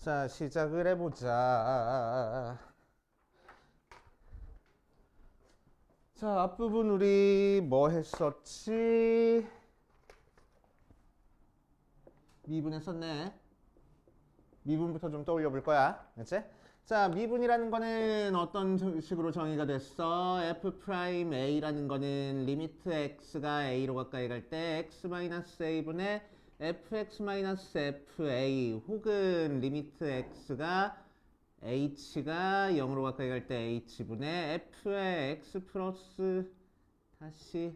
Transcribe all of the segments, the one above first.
자, 시작을 해보자. 자, 앞부분 우리 뭐 했었지? 미분했었네. 미분부터 좀 떠올려 볼 거야. 그치? 자, 미분이라는 거는 어떤 식으로 정의가 됐어? f'A라는 거는 리미트 x가 a로 가까이 갈 때 x-a분의 fx-fa 혹은 리미트 x가 h가 0으로 가까이 갈 때 h분의 f의 x 플러스 다시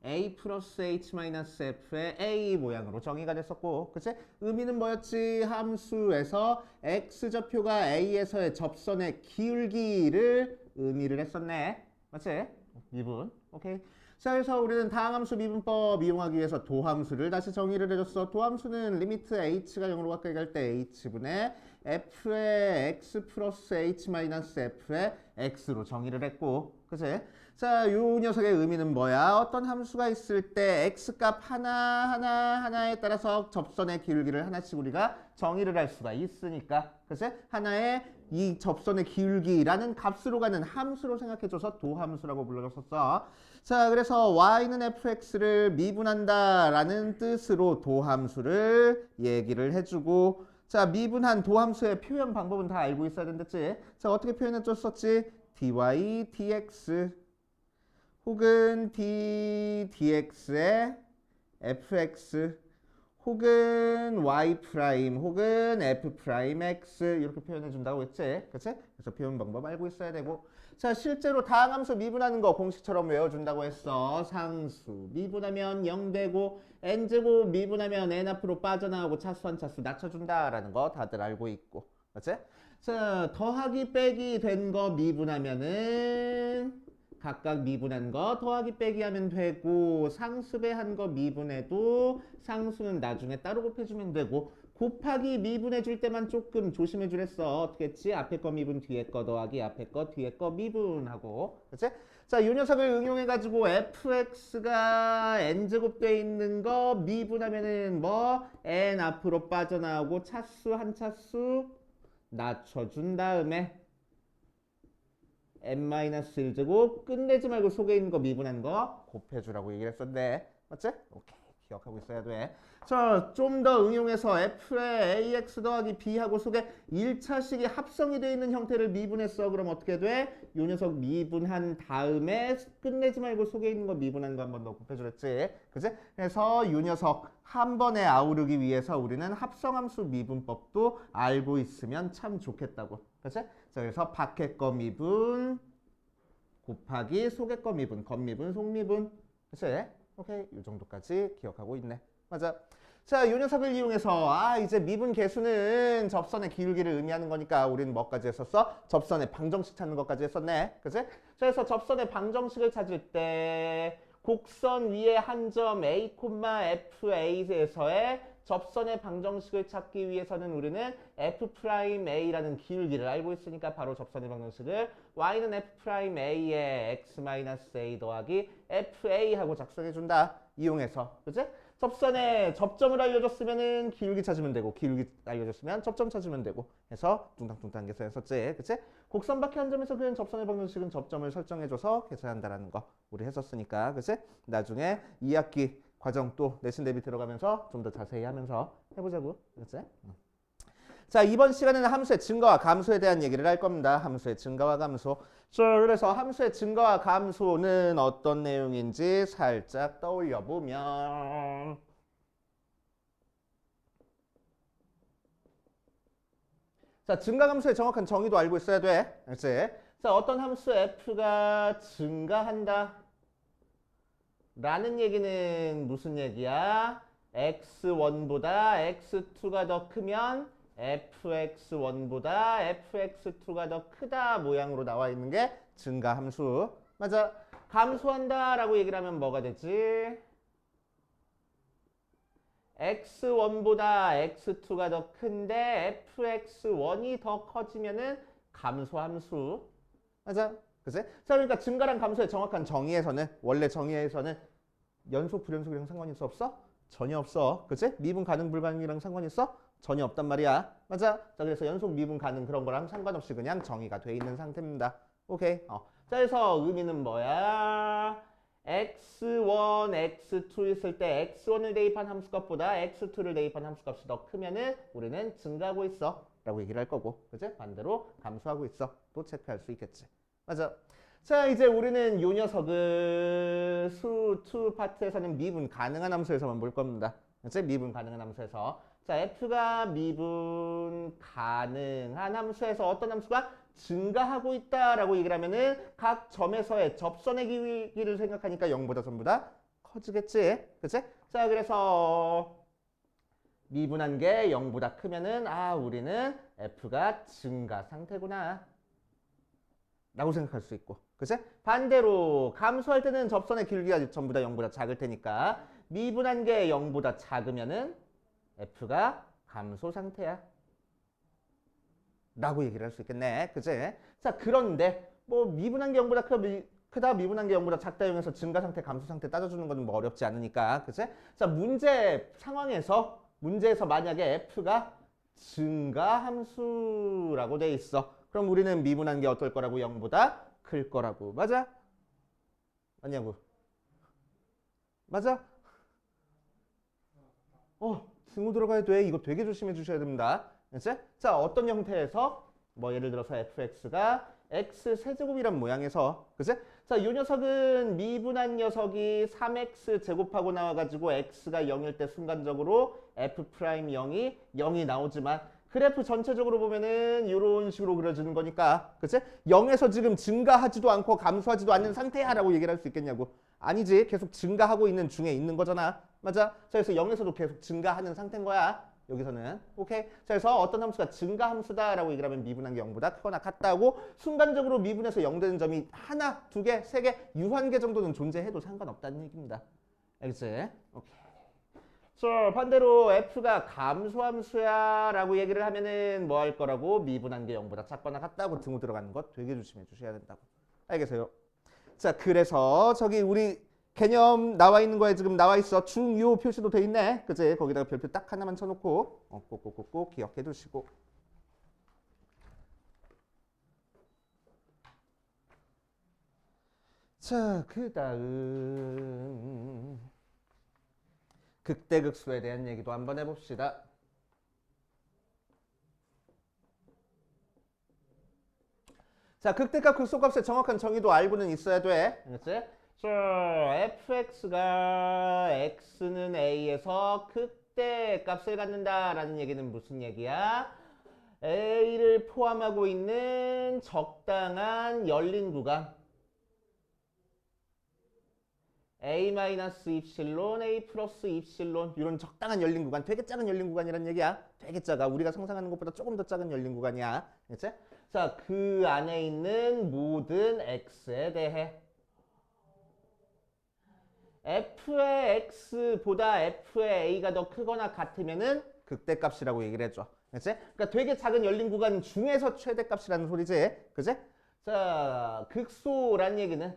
a 플러스 h 마이너스 f의 a 모양으로 정의가 됐었고, 그치? 의미는 뭐였지? 함수에서 x좌표가 a에서의 접선의 기울기를 의미를 했었네. 맞지? 미분. 오케이. 자, 그래서 우리는 다항함수 미분법 이용하기 위해서 도함수를 다시 정의를 해줬어. 도함수는 리미트 h가 0으로 가까이 갈 때 h분의 f의 x 플러스 h 마이너스 f의 x로 정의를 했고, 그치? 자, 요 녀석의 의미는 뭐야? 어떤 함수가 있을 때 x값 하나에 따라서 접선의 기울기를 하나씩 우리가 정의를 할 수가 있으니까, 그치? 하나의 이 접선의 기울기라는 값으로 가는 함수로 생각해줘서 도함수라고 불러줬었어. 자, 그래서 y는 fx를 미분한다라는 뜻으로 도함수를 얘기를 해주고, 자, 미분한 도함수의 표현 방법은 다 알고 있어야 된댔지. 자, 어떻게 표현해줬었지? dy dx 혹은 dx의 fx 혹은 y 프라임 혹은 f 프라임 x 이렇게 표현해 준다고 했지. 그치? 그래서 표현 방법 알고 있어야 되고, 자, 실제로 다항함수 미분하는 거 공식처럼 외워준다고 했어. 상수 미분하면 0 되고 n제곱 미분하면 n 앞으로 빠져나오고 차수 한 차수 낮춰준다라는 거 다들 알고 있고, 그치? 자, 더하기 빼기 된 거 미분하면은 각각 미분한 거 더하기 빼기 하면 되고, 상수배한 거 미분해도 상수는 나중에 따로 곱해주면 되고, 곱하기 미분해 줄 때만 조금 조심해 주랬어. 어떻게 했지? 앞에 거 미분 뒤에 거 더하기 앞에 거 뒤에 거 미분하고, 그치? 자, 이 녀석을 응용해 가지고 fx가 n제곱 돼 있는 거 미분하면은 뭐 n 앞으로 빠져나오고 차수 한 차수 낮춰준 다음에 n-1제곱 끝내지 말고 속에 있는 거 미분한 거 곱해주라고 얘기를 했었는데, 맞지? 오케이, 기억하고 있어야 돼. 자, 좀 더 응용해서 f의 ax 더하기 b하고 속에 1차식이 합성이 되어 있는 형태를 미분했어. 그럼 어떻게 돼? 요 녀석 미분한 다음에 끝내지 말고 속에 있는 거 미분한 거 한 번 더 곱해주랬지. 그치? 그래서 요 녀석 한 번에 아우르기 위해서 우리는 합성함수 미분법도 알고 있으면 참 좋겠다고. 그치? 자, 그래서 밖에 거 미분 곱하기 속에 거 미분, 겉미분, 속미분. 그치? 오케이. 이 정도까지 기억하고 있네. 맞아. 자, 요 녀석을 이용해서 이제 미분 계수는 접선의 기울기를 의미하는 거니까 우리는 뭐까지 했었어? 접선의 방정식 찾는 것까지 했었네. 그치? 자, 그래서 접선의 방정식을 찾을 때 곡선 위에 한 점 a, fa에서의 접선의 방정식을 찾기 위해서는 우리는 f'a라는 기울기를 알고 있으니까 바로 접선의 방정식을 y는 f'a의 x-a 더하기 fa 하고 작성해준다. 이용해서. 그치? 접선의 접점을 알려줬으면은 기울기 찾으면 되고, 기울기 알려줬으면 접점 찾으면 되고 해서 뚱땅뚱땅 계산했었지. 그치? 곡선 밖에 한 점에서 그린 접선의 방정식은 접점을 설정해줘서 계산한다라는 거 우리 했었으니까. 그치? 나중에 2학기 과정 또 내신 대비 들어가면서 좀 더 자세히 하면서 해보자고. 그치? 자, 이번 시간에는 함수의 증가와 감소에 대한 얘기를 할 겁니다. 함수의 증가와 감소. 자, 그래서 함수의 증가와 감소는 어떤 내용인지 살짝 떠올려 보면, 자, 증가감소의 정확한 정의도 알고 있어야 돼. 그치? 자, 어떤 함수 f가 증가한다 라는 얘기는 무슨 얘기야? x1보다 x2가 더 크면 fx1보다 fx2가 더 크다 모양으로 나와 있는 게 증가함수. 맞아. 감소한다 라고 얘기를 하면 뭐가 되지? x1보다 x2가 더 큰데 fx1이 더 커지면은 감소함수. 맞아. 그치? 자, 그러니까 증가랑 감소의 정확한 정의에서는, 원래 정의에서는 연속 불연속이랑 상관 있어 없어? 전혀 없어. 그치? 미분 가능 불가능이랑 상관 있어? 전혀 없단 말이야. 맞아? 자, 그래서 연속 미분 가능 그런 거랑 상관없이 그냥 정의가 돼 있는 상태입니다. 오케이. 자, 그래서 의미는 뭐야? x1, x2 있을 때 x1을 대입한 함수값보다 x2를 대입한 함수값이 더 크면은 우리는 증가하고 있어 라고 얘기를 할 거고, 그치? 반대로 감소하고 있어 또 체크할 수 있겠지. 맞아. 자, 이제 우리는 요 녀석을 수2 파트에서는 미분 가능한 함수에서만 볼 겁니다. 그치? 미분 가능한 함수에서. 자, f가 미분 가능한 함수에서 어떤 함수가 증가하고 있다라고 얘기를 하면은 각 점에서의 접선의 길이를 생각하니까 0보다 전부 다 커지겠지. 그치? 자, 그래서 미분한 게 0보다 크면은 우리는 f가 증가 상태구나 라고 생각할 수 있고, 그치? 반대로 감소할 때는 접선의 길이가 전부 다 0보다 작을 테니까 미분한 게 0보다 작으면은 f가 감소 상태야 라고 얘기를 할 수 있겠네. 그치? 자, 그런데 뭐 미분한 게 0보다 크다, 미분한 게 0보다 작다 이용해서 증가 상태, 감소 상태 따져주는 건 뭐 어렵지 않으니까. 그치? 자, 문제에서 만약에 f가 증가 함수라고 돼 있어. 그럼 우리는 미분한 게 어떨 거라고? 0보다 클 거라고. 맞아? 맞냐고? 맞아? 증오 들어가야 돼. 이거 되게 조심해 주셔야 됩니다. 그치? 자, 어떤 형태에서 뭐 예를 들어서 fx가 x 세제곱이란 모양에서, 그치? 자, 이 녀석은 미분한 녀석이 3x 제곱하고 나와가지고 x가 0일 때 순간적으로 f'0이 0이 나오지만 그래프 전체적으로 보면은 이런 식으로 그려지는 거니까, 그치? 0에서 지금 증가하지도 않고 감소하지도 않는 상태야 라고 얘기를 할 수 있겠냐고. 아니지. 계속 증가하고 있는 중에 있는 거잖아. 맞아? 자, 그래서 0에서도 계속 증가하는 상태인 거야. 여기서는. 오케이? 자, 그래서 어떤 함수가 증가 함수다라고 얘기를 하면 미분한 게 0보다 크거나 같다고 순간적으로 미분해서 0 되는 점이 하나, 두 개, 세 개, 유한개 정도는 존재해도 상관없다는 얘기입니다. 알겠지? 오케이. 자, 반대로 f가 감소함수야 라고 얘기를 하면은 뭐 할 거라고? 미분한 게 0보다 작거나 같다고 등호 들어가는 것 되게 조심해 주셔야 된다고. 알겠어요? 자, 그래서 저기 우리 개념 나와 있는 거에 지금 나와 있어. 중요 표시도 돼 있네. 그치? 거기다가 별표 딱 하나만 쳐놓고 꼭꼭꼭꼭 기억해 두시고. 자, 그 다음 극대극소에 대한 얘기도 한번 해봅시다. 자, 극대값, 극소값의 정확한 정의도 알고는 있어야 돼. 그렇지? 자, fx가 x는 a에서 극대값을 갖는다라는 얘기는 무슨 얘기야? a를 포함하고 있는 적당한 열린 구간 a-입실론, a 플러스 입실론 이런 적당한 열린 구간, 되게 작은 열린 구간이란 얘기야. 되게 작아. 우리가 상상하는 것보다 조금 더 작은 열린 구간이야. 그치? 자, 그 안에 있는 모든 x에 대해 f의 x보다 f의 a가 더 크거나 같으면은 극대값이라고 얘기를 해줘. 그치? 그러니까 되게 작은 열린 구간 중에서 최대값이라는 소리지. 그치? 자, 극소란 얘기는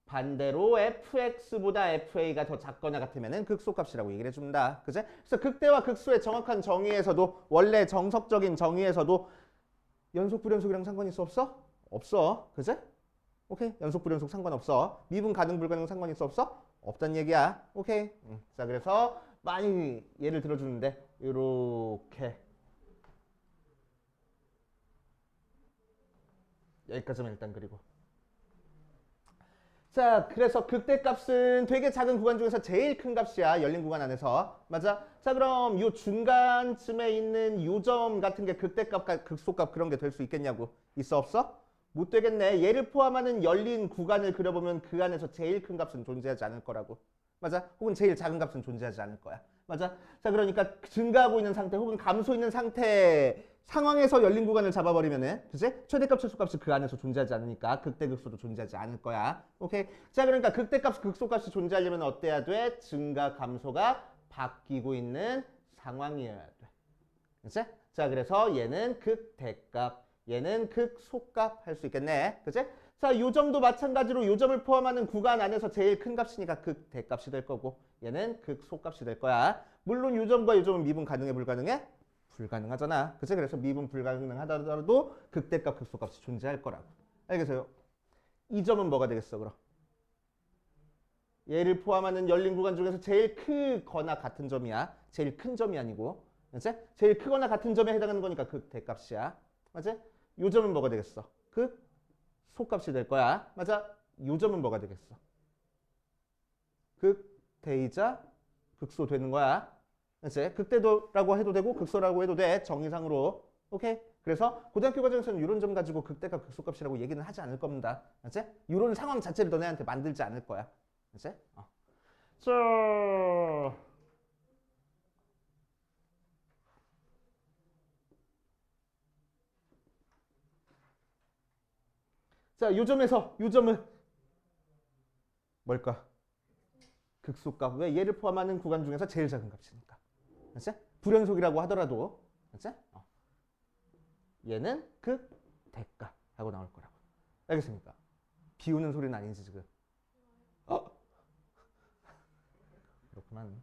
반대로 fx보다 fa가 더 작거나 같으면은 극소값이라고 얘기를 해줍니다. 그치? 그래서 극대와 극소의 정확한 정의에서도 원래 정석적인 정의에서도 연속 불연속이랑 상관이 있어 없어? 없어. 그치? 오케이. 연속 불연속 상관없어. 미분 가능 불가능 상관 있어 없어? 없단 얘기야. 오케이. 자, 그래서 많이 예를 들어주는데 요렇게 여기까지만 일단 그리고 자, 그래서 극대값은 되게 작은 구간 중에서 제일 큰 값이야. 열린 구간 안에서. 맞아? 자, 그럼 요 중간쯤에 있는 요 점 같은 게 극대값, 극소값 그런 게 될 수 있겠냐고. 있어 없어? 못 되겠네. 얘를 포함하는 열린 구간을 그려보면 그 안에서 제일 큰 값은 존재하지 않을 거라고. 맞아? 혹은 제일 작은 값은 존재하지 않을 거야. 맞아? 자, 그러니까 증가하고 있는 상태 혹은 감소 있는 상태 상황에서 열린 구간을 잡아버리면은, 그치? 최대값, 최소값이 그 안에서 존재하지 않으니까 극대, 극소도 존재하지 않을 거야. 오케이? 자, 그러니까 극대값, 극소값이 존재하려면 어때야 돼? 증가, 감소가 바뀌고 있는 상황이어야 돼. 그치? 자, 그래서 얘는 극대값, 얘는 극소값 할 수 있겠네. 그치? 자, 요 점도 마찬가지로 요 점을 포함하는 구간 안에서 제일 큰 값이니까 극대값이 될 거고 얘는 극소값이 될 거야. 물론 요 점과 요 점은 미분 가능해 불가능해? 불가능하잖아. 그치? 그래서 미분 불가능하더라도 극대값 극소값이 존재할 거라고. 알겠어요? 이 점은 뭐가 되겠어 그럼? 얘를 포함하는 열린 구간 중에서 제일 크거나 같은 점이야. 제일 큰 점이 아니고. 맞지? 제일 크거나 같은 점에 해당하는 거니까 극대값이야. 맞지? 요 점은 뭐가 되겠어? 극소값이 될 거야. 맞아? 요 점은 뭐가 되겠어? 극대이자 극소 되는 거야. 맞지? 극대도라고 해도 되고 극소라고 해도 돼. 정의상으로. 오케이? 그래서 고등학교 과정에서는 이런 점 가지고 극대값 극소값이라고 얘기는 하지 않을 겁니다. 맞지? 이런 상황 자체를 너네한테 만들지 않을 거야. 맞지? 자, 요 점에서 요 점은 뭘까? 극소값. 왜? 얘를 포함하는 구간 중에서 제일 작은 값이니까. 맞지? 불연속이라고 하더라도 맞지? 얘는 극대값 하고 나올 거라고. 알겠습니까? 비우는 소리는 아니지 지금. 그렇구만.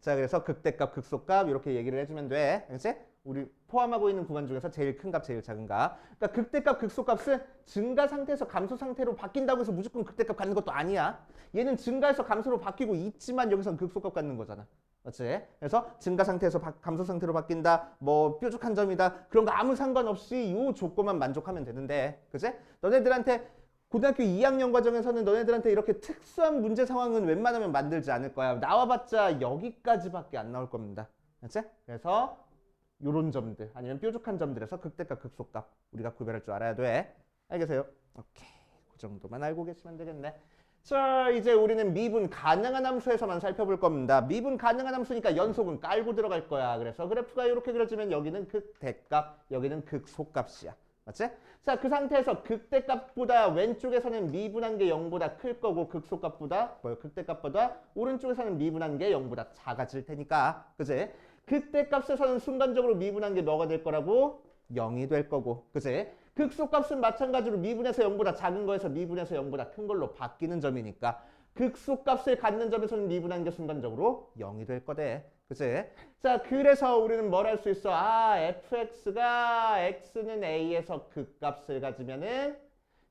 자, 그래서 극대값, 극소값 이렇게 얘기를 해주면 돼. 그렇지? 우리 포함하고 있는 구간 중에서 제일 큰 값, 제일 작은 값. 그러니까 극대값, 극소값은 증가 상태에서 감소 상태로 바뀐다고 해서 무조건 극대값 갖는 것도 아니야. 얘는 증가해서 감소로 바뀌고 있지만 여기서는 극소값 갖는 거잖아. 맞지? 그래서 증가 상태에서 감소 상태로 바뀐다, 뭐 뾰족한 점이다, 그런 거 아무 상관없이 이 조건만 만족하면 되는데, 그치? 너네들한테 고등학교 2학년 과정에서는 너네들한테 이렇게 특수한 문제 상황은 웬만하면 만들지 않을 거야. 나와봤자 여기까지밖에 안 나올 겁니다. 그치? 그래서 요런 점들 아니면 뾰족한 점들에서 극대값, 극소값 우리가 구별할 줄 알아야 돼. 알겠어요? 오케이. 그 정도만 알고 계시면 되겠네. 자, 이제 우리는 미분 가능한 함수에서만 살펴볼 겁니다. 미분 가능한 함수니까 연속은 깔고 들어갈 거야. 그래서 그래프가 이렇게 그려지면 여기는 극대값, 여기는 극소값이야. 맞지? 자, 그 상태에서 극대값보다 왼쪽에서는 미분한 게 0보다 클 거고 극대값보다 오른쪽에서는 미분한 게 0보다 작아질 테니까. 그치? 극대값에서는 순간적으로 미분한 게 뭐가 될 거라고? 0이 될 거고. 그치? 극소값은 마찬가지로 미분에서 0보다 작은 거에서 미분에서 0보다 큰 걸로 바뀌는 점이니까 극소값을 갖는 점에서는 미분한 게 순간적으로 0이 될 거대. 그치? 자, 그래서 우리는 뭘 할 수 있어? fx가 x는 a에서 극값을 가지면은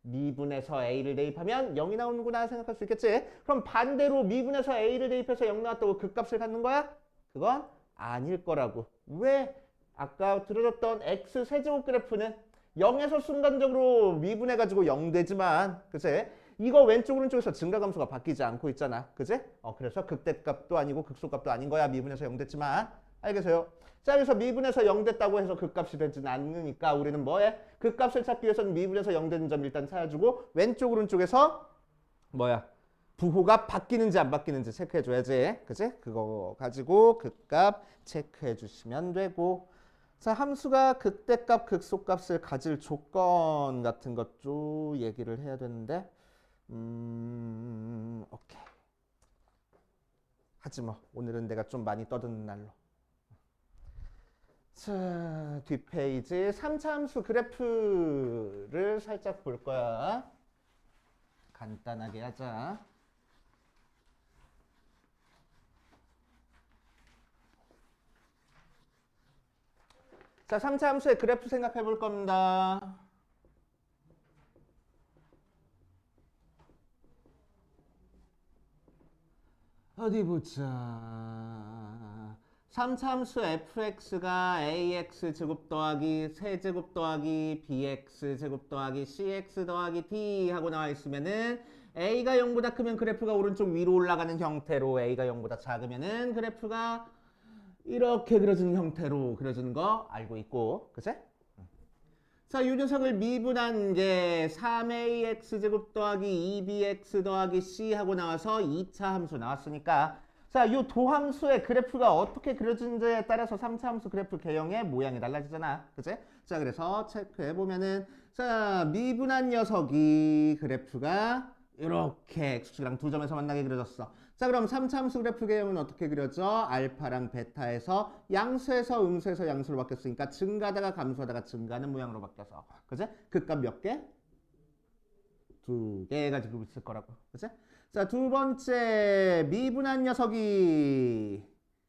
미분에서 a를 대입하면 0이 나오는구나 생각할 수 있겠지? 그럼 반대로 미분에서 a를 대입해서 0 나왔다고 극값을 갖는 거야? 그건 아닐 거라고. 왜? 아까 들어줬던 x 세제곱 그래프는 0에서 순간적으로 미분해가지고 0 되지만, 그치? 이거 왼쪽 오른쪽에서 증가감소가 바뀌지 않고 있잖아. 그치? 그래서 극대값도 아니고 극소값도 아닌 거야. 미분해서 0 됐지만. 알겠어요? 자, 그래서 미분해서 0 됐다고 해서 극값이 되지는 않으니까 우리는 뭐해? 극값을 찾기 위해서는 미분해서 0 되는 점 일단 찾아주고 왼쪽 오른쪽에서 부호가 바뀌는지 안 바뀌는지 체크해줘야지. 그치? 그거 가지고 극값 체크해 주시면 되고. 자, 함수가 극대값, 극소값을 가질 조건 같은 것도 얘기를 해야 되는데 오케이. 하지 뭐. 오늘은 내가 좀 많이 떠드는 날로. 자, 뒷페이지 3차 함수 그래프를 살짝 볼 거야. 간단하게 하자. 자, 3차 함수의 그래프 생각해 볼 겁니다. 어디 보자. 3차 함수 fx가 ax 제곱 더하기 세제곱 더하기 bx 제곱 더하기 cx 더하기 d 하고 나와 있으면은 a가 0보다 크면 그래프가 오른쪽 위로 올라가는 형태로 a가 0보다 작으면은 그래프가 이렇게 그려지는 형태로 그려지는 거 알고 있고, 그치? 자, 이 녀석을 미분한 게 3ax 제곱 더하기 2bx 더하기 c 하고 나와서 2차 함수 나왔으니까 자, 이 도함수의 그래프가 어떻게 그려지는지에 따라서 3차 함수 그래프 개형의 모양이 달라지잖아. 그치? 자, 그래서 체크해보면은 자, 미분한 녀석이 그래프가 이렇게 x축이랑 두 점에서 만나게 그려졌어. 자, 그럼 3차 함수 그래프 개형은 어떻게 그려져? 알파랑 베타에서 양수에서 음수에서 양수로 바뀌었으니까 증가하다가 감소하다가 증가하는 모양으로 바뀌어서. 그치? 극값 몇 개? 두 개 가지고 있을 거라고. 그치? 자, 두 번째 미분한 녀석이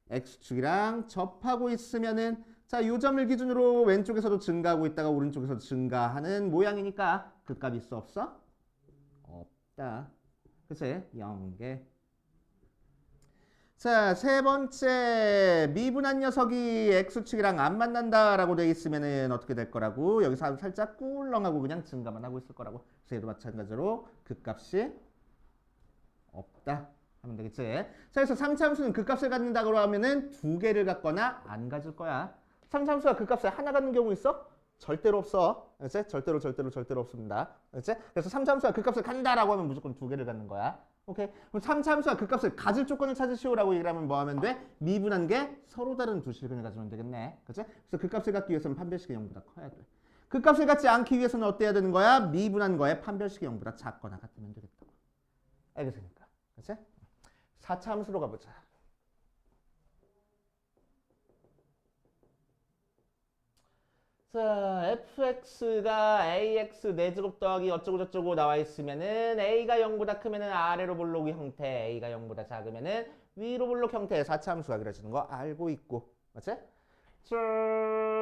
x축이랑 접하고 있으면은 자, 요 점을 기준으로 왼쪽에서도 증가하고 있다가 오른쪽에서도 증가하는 모양이니까 그 값 있어 없어? 없다. 그치? 0개. 자, 세 번째 미분한 녀석이 x축이랑 안 만난다라고 돼 있으면은 어떻게 될 거라고? 여기서 살짝 꿀렁하고 그냥 증가만 하고 있을 거라고. 그래서 얘도 마찬가지로 그 값이 없다 하면 되겠지. 자, 그래서 상차함수는 그 값을 갖는다고 하면은 두 개를 갖거나 안 가질 거야. 상차함수가 그 값을 하나 갖는 경우 있어? 절대로 없어. 그렇지? 절대로 없습니다. 그렇지? 그래서 상차함수가 그 값을 갖는다라고 하면 무조건 두 개를 갖는 거야. 오케이. 그럼 3차함수가 그 값을 가질 조건을 찾으시오라고 얘기를 하면 뭐 하면 돼? 미분한 게 서로 다른 두 실근을 가지면 되겠네. 그치? 그래서 그 값을 갖기 위해서는 판별식이 0보다 커야 돼. 그 값을 갖지 않기 위해서는 어때야 되는 거야? 미분한 거에 판별식이 0보다 작거나 같으면 되겠다고. 알겠습니까? 그치? 4차함수로 가보자. 자, fx가 ax 4제곱 더하기 어쩌고저쩌고 나와 있으면은 a가 0보다 크면은 아래로 볼록 형태, a가 0보다 작으면은 위로 볼록 형태의 4차함수가 그려지는 거 알고 있고. 맞지?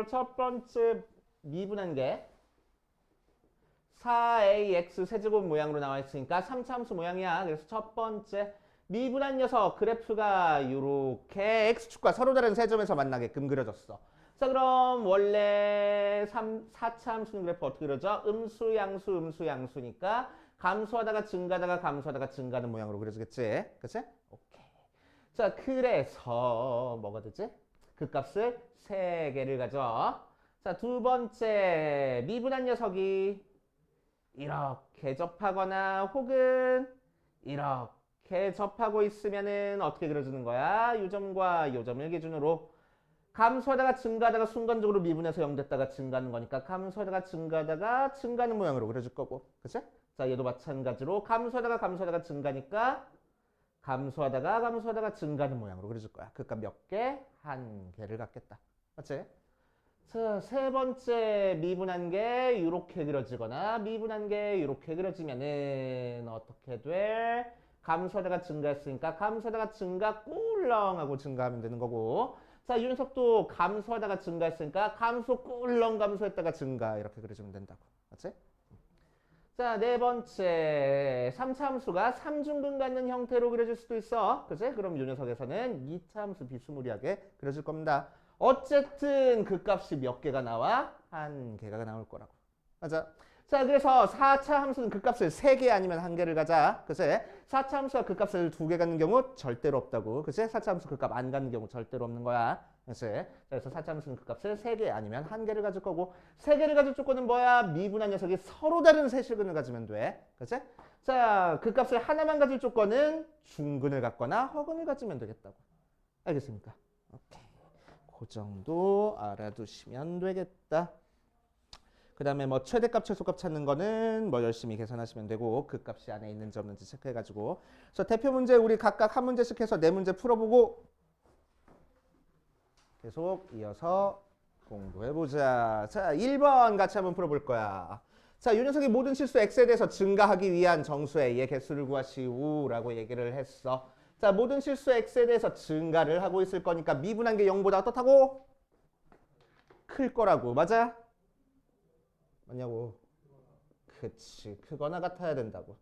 첫 번째 미분한 게 4ax 세제곱 모양으로 나와 있으니까 3차함수 모양이야. 그래서 첫 번째 미분한 녀석 그래프가 이렇게 x축과 서로 다른 세 점에서 만나게끔 그려졌어. 자, 그럼 원래 4차 함수는 그래프 어떻게 그려져? 음수, 양수니까 감소하다가 증가하다가 감소하다가 증가하는 모양으로 그려지겠지? 그치? 오케이. 자, 그래서 뭐가 되지? 그 값을 3개를 가져. 자, 두 번째 미분한 녀석이 이렇게 접하거나 혹은 이렇게 접하고 있으면은 어떻게 그려지는 거야? 요 점과 요 점을 기준으로 감소하다가 증가하다가 순간적으로 미분해서 0 됐다가 증가하는 거니까 감소하다가 증가하다가 증가하는 모양으로 그려질 거고. 그치? 자, 얘도 마찬가지로 감소하다가 증가니까 감소하다가 증가하는 모양으로 그려질 거야. 그 값 몇 개? 한 개를 갖겠다. 맞지? 자, 세 번째 미분한 게 이렇게 그려지거나 미분한 게 이렇게 그려지면은 어떻게 돼? 감소하다가 증가했으니까 감소하다가 증가 꿀렁하고 증가하면 되는 거고. 자, 이 녀석도 감소하다가 증가했으니까 감소 꿀렁 감소했다가 증가 이렇게 그려주면 된다고. 맞지? 자, 네 번째 3차 함수가 3중근 갖는 형태로 그려질 수도 있어. 그치? 그럼 이 녀석에서는 2차 함수 비스무리하게 그려질 겁니다. 어쨌든 그 값이 몇 개가 나와? 한 개가 나올 거라고. 맞아. 자, 그래서 4차 함수는 그 값을 3개 아니면 1개를 가자. 그치? 4차 함수가 그 값을 2개 갖는 경우 절대로 없다고. 그치? 4차 함수 그 값 안 갖는 경우 절대로 없는 거야. 그치? 그래서 4차 함수는 그 값을 3개 아니면 1개를 가질 거고 3개를 가질 조건은 뭐야? 미분한 녀석이 서로 다른 세 실근을 가지면 돼. 그치? 자, 그 값을 하나만 가질 조건은 중근을 갖거나 허근을 가지면 되겠다고. 알겠습니까? 오케이. 그 정도 알아두시면 되겠다. 그 다음에 뭐 최대값, 최소값 찾는 거는 뭐 열심히 계산하시면 되고 그 값이 안에 있는지 없는지 체크해가지고. 그래서 대표 문제 우리 각각 한 문제씩 해서 네 문제 풀어보고 계속 이어서 공부해보자. 자, 1번 같이 한번 풀어볼 거야. 자, 이 녀석이 모든 실수 x에 대해서 증가하기 위한 정수 a의 개수를 구하시오라고 얘기를 했어. 자, 모든 실수 x에 대해서 증가를 하고 있을 거니까 미분한 게 0보다 어떻다고? 클 거라고. 맞아? 맞냐고. 그치. 크거나 같아야 된다고.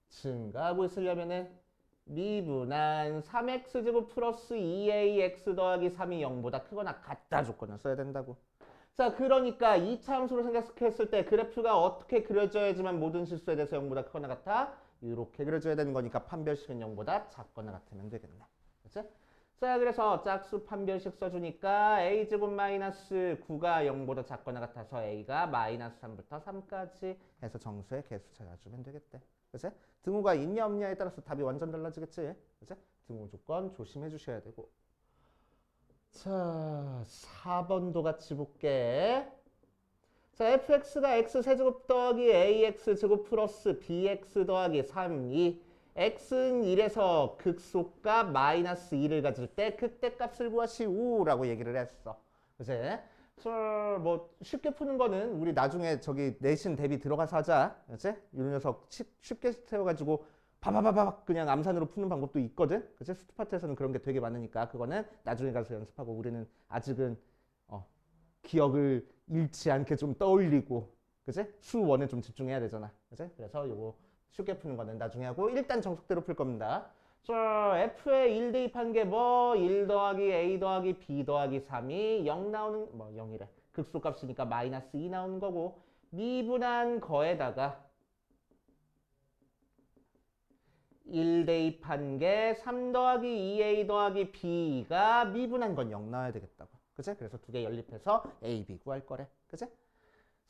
증가하고 있으려면은 미분한 3x제곱 플러스 2ax 더하기 3이 0보다 크거나 같다 조건을 써야 된다고. 자, 그러니까 2차 함수로 생각했을 때 그래프가 어떻게 그려져야지만 모든 실수에 대해서 0보다 크거나 같아? 이렇게 그려져야 되는 거니까 판별식은 0보다 작거나 같으면 되겠네. 그치? 자, 그래서 짝수 판별식 써주니까 a제곱 마이너스 9가 0보다 작거나 같아서 a가 마이너스 3부터 3까지 해서 정수의 개수 찾아주면 되겠대. 그치? 등호가 있냐 없냐에 따라서 답이 완전 달라지겠지. 그치? 등호 조건 조심해 주셔야 되고. 자, 4번도 같이 볼게. 자, fx가 x 세제곱 더하기 ax 제곱 플러스 bx 더하기 3이 x는 1에서 극소값 마이너스 2를 가질 때 극대값을 구하시오라고 얘기를 했어. 그치? 뭐 쉽게 푸는 거는 우리 나중에 저기 내신 대비 들어가서 하자. 그치? 이 녀석 쉽게 세워가지고 바바바박 그냥 암산으로 푸는 방법도 있거든. 그치? 스투파트에서는 그런 게 되게 많으니까 그거는 나중에 가서 연습하고 우리는 아직은 기억을 잃지 않게 좀 떠올리고 그치? 수원에 좀 집중해야 되잖아. 그치? 그래서 요거 쉽게 푸는 거는 나중에 하고 일단 정석대로 풀 겁니다. 자, F에 1 대입한 게 뭐? 1 더하기 A 더하기 B 더하기 3이 0 나오는, 뭐 0이래. 극소값이니까 마이너스 2 나오는 거고 미분한 거에다가 1 대입한 게 3 더하기 2A 더하기 B가 미분한 건 0 나와야 되겠다고. 그치? 그래서 두 개 연립해서 A, B 구할 거래. 그치?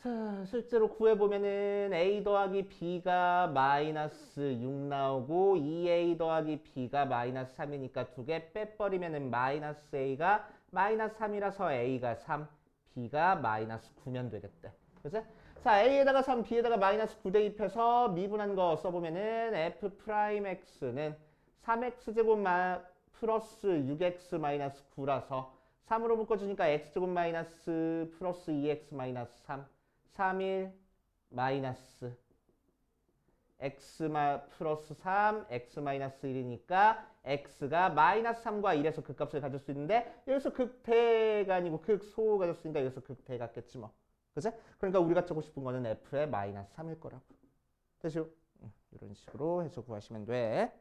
자, 실제로 구해보면은 A 더하기 B가 마이너스 6 나오고 2A 더하기 B가 마이너스 3이니까 두 개 빼버리면은 마이너스 A가 마이너스 3이라서 A가 3, B가 마이너스 9면 되겠대. 그치? 자, A에다가 3, B에다가 마이너스 9 대입해서 미분한 거 써보면은 F 프라임 X는 3X제곱 플러스 6X 마이너스 9라서 3으로 묶어주니까 X제곱 마이너스 플러스 2X 마이너스 3 3일 마이너스 x 플러스 3 x 마이너스 1이니까 x가 마이너스 3과 1에서 극값을 가질 수 있는데 여기서 극대가 아니고 극소 가졌으니까 여기서 극대 같겠지 뭐. 그치? 그러니까 우리가 찾고 싶은 거는 f의 마이너스 3일 거라고. 됐죠? 이런 식으로 해서 구하시면 돼.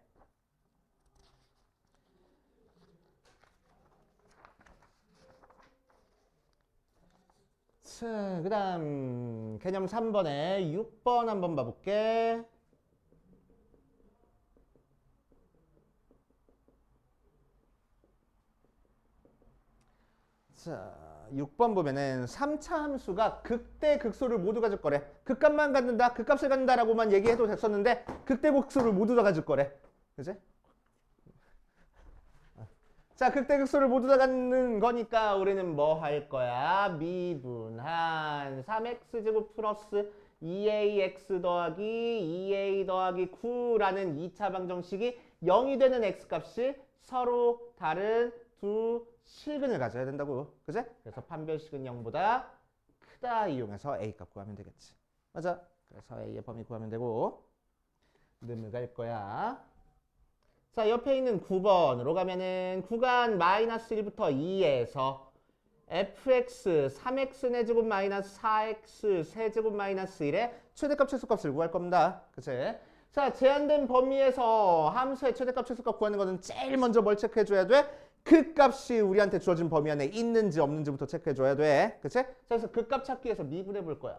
자, 그 다음 개념 3번에 6번 한번 봐볼게. 자, 6번 보면은 3차 함수가 극대 극소를 모두 가질 거래. 극값만 갖는다, 극값을 갖는다라고만 얘기해도 됐었는데 극대 극소를 모두 다 가질 거래. 그치? 자, 극대 극소를 모두 다 갖는 거니까 우리는 뭐 할 거야? 미분한 3x제곱 플러스 2ax 더하기 2a 더하기 9라는 2차 방정식이 0이 되는 x값이 서로 다른 두 실근을 가져야 된다고. 그제? 그래서 판별식은 0보다 크다 이용해서 a값 구하면 되겠지. 맞아. 그래서 a의 범위 구하면 되고 넘어갈 거야. 자, 옆에 있는 9번으로 가면은 구간 마이너스 1부터 2에서 fx 3x 내제곱 마이너스 4x 세제곱 마이너스 1의 최대값 최소값을 구할 겁니다. 그치? 자, 제한된 범위에서 함수의 최대값 최소값 구하는 거는 제일 먼저 뭘 체크해줘야 돼? 그 값이 우리한테 주어진 범위 안에 있는지 없는지부터 체크해줘야 돼. 그치? 그래서 그 값 찾기 위해서 미분해 볼 거야.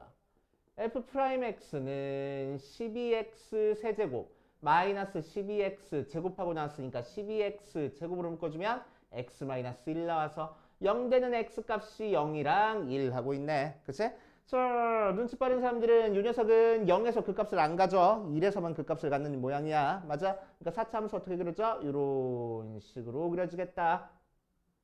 f'x는 12x 세제곱 마이너스 12x 제곱하고 나왔으니까 12x 제곱으로 묶어주면 x 마이너스 1 나와서 0 되는 x 값이 0이랑 1 하고 있네. 그치? 자, 눈치 빠른 사람들은 이 녀석은 0에서 그 값을 안 가져. 1에서만 그 값을 갖는 모양이야. 맞아? 그러니까 4차 함수 어떻게 그려져? 이런 식으로 그려지겠다.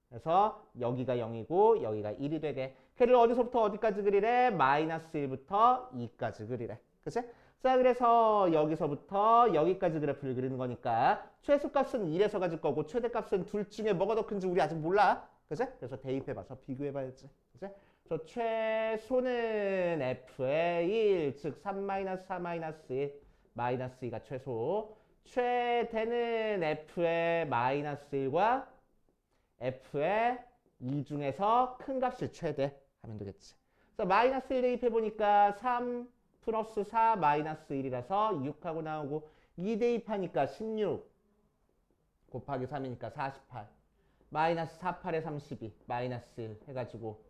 그래서 여기가 0이고 여기가 1이 되게. 걔를 어디서부터 어디까지 그리래? 마이너스 1부터 2까지 그리래. 그치? 자, 그래서 여기서부터 여기까지 그래프를 그리는 거니까 최소값은 1에서 가질 거고 최대값은 둘 중에 뭐가 더 큰지 우리 아직 몰라. 그치? 그래서 대입해봐서 비교해봐야지. 그치? 그래서 최소는 f의 1, 즉 3-4-1, 마이너스 2가 최소. 최대는 f의 마이너스 1과 f의 2 중에서 큰 값이 최대 하면 되겠지. 그래서 마이너스 1 대입해보니까 3 플러스 4 마이너스 1이라서 6하고 나오고 2 대입하니까 16 곱하기 3이니까 48 마이너스 48에 32 마이너스 1 해가지고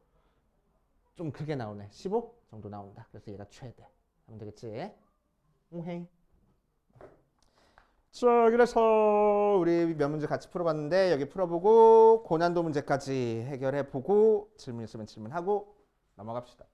좀 크게 나오네. 15 정도 나온다. 그래서 얘가 최대 하면 되겠지. 오행. 자, 그래서 우리 몇 문제 같이 풀어봤는데 여기 풀어보고 고난도 문제까지 해결해보고 질문 있으면 질문하고 넘어갑시다.